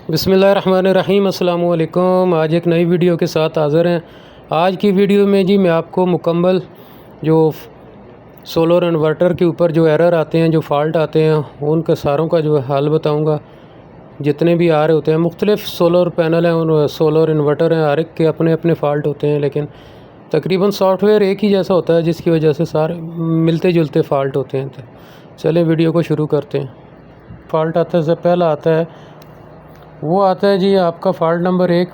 बिस्मिल्लाहिर्रहमानिर्रहीम अस्सलामु अलैकुम। आज एक नई वीडियो के साथ हाज़िर हैं। आज की वीडियो में जी मैं आपको मुकम्मल जो सोलर इन्वर्टर के ऊपर जो एरर आते हैं, जो फ़ाल्ट आते हैं, उनके सारों का जो हल बताऊंगा। जितने भी आ रहे होते हैं, मुख्तलिफ़ सोलर पैनल हैं और सोलर इन्वर्टर हैं, हर एक के अपने अपने फ़ाल्ट होते हैं, लेकिन तकरीबन सॉफ्टवेयर एक ही जैसा होता है, जिसकी वजह से सारे मिलते जुलते फ़ाल्ट होते हैं। तो चलें वीडियो को शुरू करते हैं। फ़ाल्ट आता है, सबसे पहला आता है जी आपका फ़ाल्ट नंबर 1।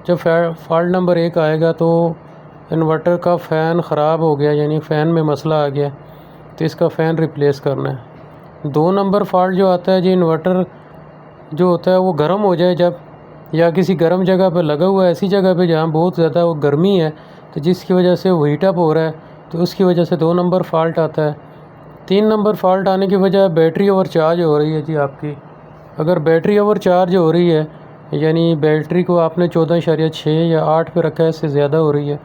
जब फ़ाल्ट नंबर 1 आएगा तो इन्वर्टर का फ़ैन ख़राब हो गया, यानी फ़ैन में मसला आ गया, तो इसका फ़ैन रिप्लेस करना है। 2 नंबर फ़ाल्ट जो आता है जी, इन्वर्टर जो होता है वो गर्म हो जाए जब, या किसी गर्म जगह पर लगा हुआ है, ऐसी जगह पे जहाँ बहुत ज़्यादा वो गर्मी है, तो जिसकी वजह से वो हीटअप हो रहा है, तो उसकी वजह से 2 नंबर फ़ाल्ट आता है। 3 नंबर फ़ाल्ट आने की वजह बैटरी ओवर चार्ज हो रही है जी आपकी। अगर बैटरी ओवर चार्ज हो रही है, यानी बैटरी को आपने 14.6 या 8 पे रखा है, इससे ज़्यादा हो रही है,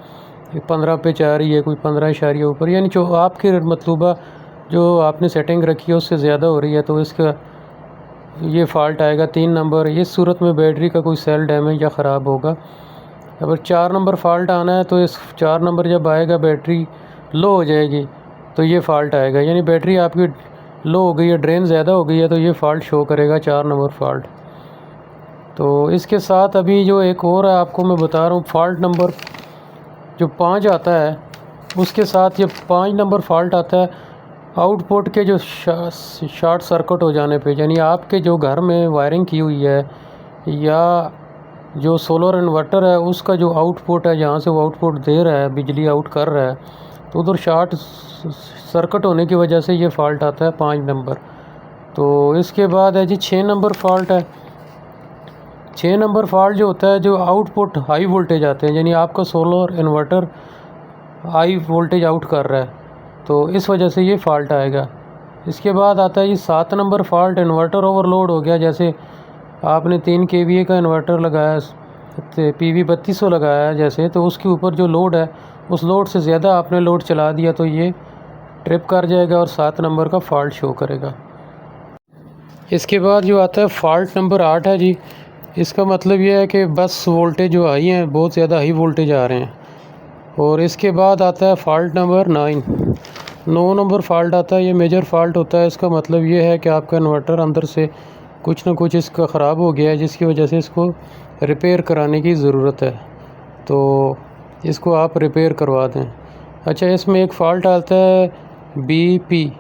15 पे जा रही है, कोई 15 इशारिया ऊपर, यानी जो आपकी मतलूबा जो आपने सेटिंग रखी है उससे ज़्यादा हो रही है, तो इसका ये फ़ाल्ट आएगा 3 नंबर। इस सूरत में बैटरी का कोई सेल डैमेज या ख़राब होगा। अगर 4 नंबर फ़ाल्ट आना है, तो इस 4 नंबर जब आएगा बैटरी लो हो जाएगी, तो ये फ़ाल्ट आएगा, यानी बैटरी आपकी लो हो गई है, ड्रेन ज़्यादा हो गई है, तो ये फ़ाल्ट शो करेगा 4 नंबर फ़ाल्ट। तो इसके साथ अभी जो एक और है आपको मैं बता रहा हूँ, फ़ाल्ट नंबर जो 5 आता है, उसके साथ ये 5 नंबर फ़ाल्ट आता है आउटपुट के जो शॉर्ट सर्किट हो जाने पे, यानी आपके जो घर में वायरिंग की हुई है या जो सोलर इन्वर्टर है उसका जो आउटपुट है, जहाँ से वो आउटपुट दे रहा है, बिजली आउट कर रहा है, तो उधर शॉर्ट सर्किट होने की वजह से ये फ़ाल्ट आता है 5 नंबर। तो इसके बाद है जी 6 नंबर फ़ाल्ट है। 6 नंबर फ़ाल्ट जो होता है, जो आउटपुट हाई वोल्टेज आते हैं, यानी आपका solar inverter high voltage out कर रहा है, तो इस वजह से ये फ़ाल्ट आएगा। इसके बाद आता है ये 7 नंबर फ़ाल्ट, इन्वर्टर ओवरलोड हो गया। जैसे आपने 3 kVA का इन्वर्टर लगाया, PV 3200 लगाया है जैसे, तो उसके ऊपर जो लोड है, उस लोड से ज़्यादा आपने लोड चला दिया, तो ये ट्रिप कर जाएगा और 7 नंबर का फ़ाल्ट शो करेगा। इसके बाद जो आता है फ़ाल्ट नंबर 8 है जी। इसका मतलब ये है कि बस वोल्टेज जो हाई हैं, बहुत ज़्यादा हाई वोल्टेज आ रहे हैं। और इसके बाद आता है फ़ाल्ट नंबर 9 नंबर फ़ाल्ट आता है, ये मेजर फ़ाल्ट होता है। इसका मतलब ये है कि आपका इन्वर्टर अंदर से कुछ ना कुछ इसका ख़राब हो गया है, जिसकी वजह से इसको रिपेयर कराने की ज़रूरत है, तो इसको आप रिपेयर करवा दें। अच्छा, इसमें एक फ़ाल्ट आता है BP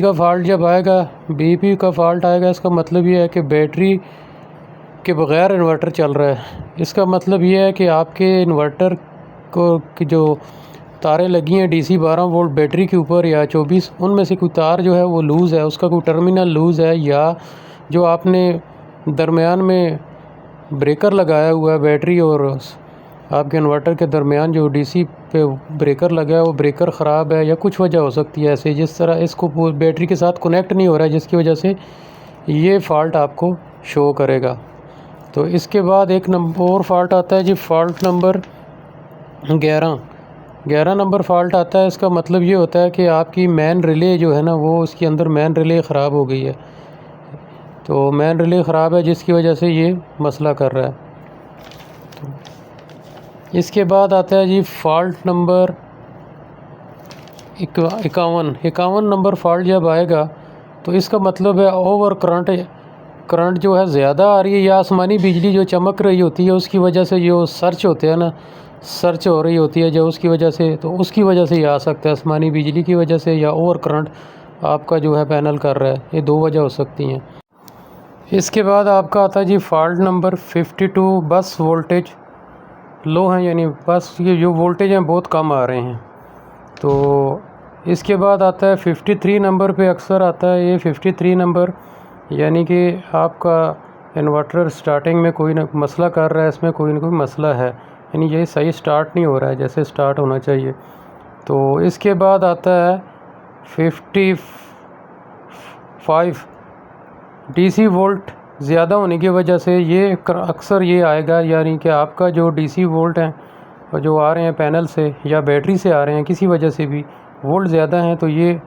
का फ़ाल्ट जब आएगा, BP का फ़ाल्ट आएगा, इसका मतलब ये है कि बैटरी के बग़ैर इन्वर्टर चल रहा है। इसका मतलब ये है कि आपके इन्वर्टर को की जो तारें लगी हैं DC 12 वोल्ट बैटरी के ऊपर या 24, उनमें से कोई तार जो है वो लूज़ है, उसका कोई टर्मिनल लूज़ है, या जो आपने दरमियान में ब्रेकर लगाया हुआ है बैटरी और आपके इन्वर्टर के दरमियान जो DC पे ब्रेकर लगा है, वो ब्रेकर ख़राब है, या कुछ वजह हो सकती है ऐसे, जिस तरह इसको बैटरी के साथ कनेक्ट नहीं हो रहा है, जिसकी वजह से ये फ़ाल्ट आपको शो करेगा। तो इसके बाद एक नंबर और फ़ाल्ट आता है जी, फ़ाल्ट नंबर 11 नंबर फ़ाल्ट आता है। इसका मतलब ये होता है कि आपकी मैन रिले जो है ना, वो उसके अंदर मैन रिले ख़राब हो गई है, तो मैन रिले ख़राब है, जिसकी वजह से ये मसला कर रहा है। तो इसके बाद आता है जी फ़ाल्ट नंबर 51 नंबर फ़ाल्ट जब आएगा, तो इसका मतलब है ओवर करंट जो है ज़्यादा आ रही है, या आसमानी बिजली जो चमक रही होती है उसकी वजह से जो सर्च होते हैं ना, सर्च हो रही होती है जो, उसकी वजह से, तो उसकी वजह से ये आ सकता है, आसमानी बिजली की वजह से, या ओवर करंट आपका जो है पैनल कर रहा है। ये 2 वजह हो सकती हैं। इसके बाद आपका आता है जी फ़ाल्ट नंबर 52, बस वोल्टेज लो है, यानी बस ये जो वोल्टेज हैं बहुत कम आ रहे हैं। तो इसके बाद आता है 53 नंबर पे अक्सर आता है ये 53 नंबर, यानी कि आपका इन्वर्टर स्टार्टिंग में कोई ना मसला कर रहा है, इसमें कोई ना कोई मसला है, यानी ये सही स्टार्ट नहीं हो रहा है जैसे स्टार्ट होना चाहिए। तो इसके बाद आता है 55 DC वोल्ट ज़्यादा होने की वजह से ये अक्सर ये आएगा, यानी कि आपका जो DC वोल्ट हैं और जो आ रहे हैं पैनल से या बैटरी से आ रहे हैं, किसी वजह से भी वोल्ट ज़्यादा हैं, तो ये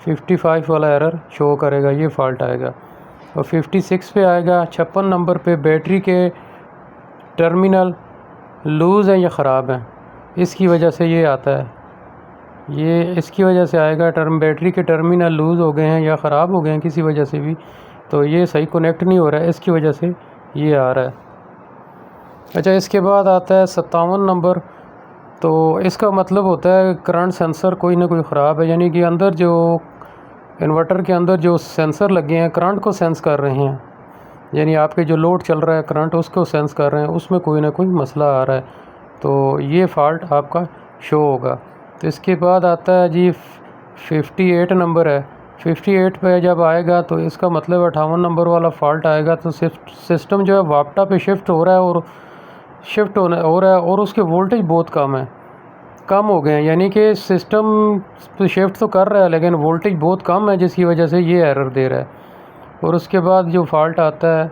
55 वाला एरर शो करेगा, ये फ़ाल्ट आएगा। और 56 पे आएगा 56 नंबर पे बैटरी के टर्मिनल लूज़ हैं या ख़राब हैं, इसकी वजह से ये आता है। ये इसकी वजह से आएगा, बैटरी के टर्मिनल लूज़ हो गए हैं या ख़राब हो गए हैं किसी वजह से भी, तो ये सही कनेक्ट नहीं हो रहा है, इसकी वजह से ये आ रहा है। अच्छा, इसके बाद आता है 57 नंबर। तो इसका मतलब होता है करंट सेंसर कोई ना कोई ख़राब है, यानी कि अंदर जो इन्वर्टर के अंदर जो सेंसर लगे हैं करंट को सेंस कर रहे हैं, यानी आपके जो लोड चल रहा है करंट उसको सेंस कर रहे हैं, उसमें कोई ना कोई मसला आ रहा है, तो ये फ़ाल्ट आपका शो होगा। तो इसके बाद आता है जी 58 नंबर है। 58 पे जब आएगा तो इसका मतलब 58 नंबर वाला फ़ाल्ट आएगा तो सिस्टम जो है वापटा पे शिफ्ट हो रहा है और हो रहा है और उसके वोल्टेज बहुत कम हो गए हैं, यानी कि सिस्टम तो शिफ्ट तो कर रहा है लेकिन वोल्टेज बहुत कम है, जिसकी वजह से ये एरर दे रहा है। और उसके बाद जो फ़ाल्ट आता है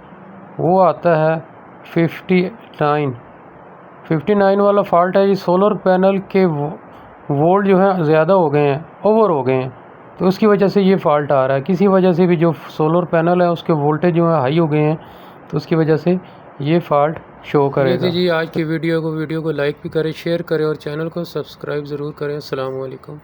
वो आता है 59 वाला फ़ाल्ट है। ये सोलर पैनल के वोल्ट जो है ज़्यादा हो गए हैं, ओवर हो गए हैं, तो उसकी वजह से ये फ़ाल्ट आ रहा है। किसी वजह से भी जो सोलर पैनल है उसके वोल्टेज जो है हाई हो गए हैं, तो उसकी वजह से ये फ़ाल्ट शो करेगा। जी आज की वीडियो को लाइक भी करें, शेयर करें और चैनल को सब्सक्राइब ज़रूर करें। अस्सलाम वालेकुम।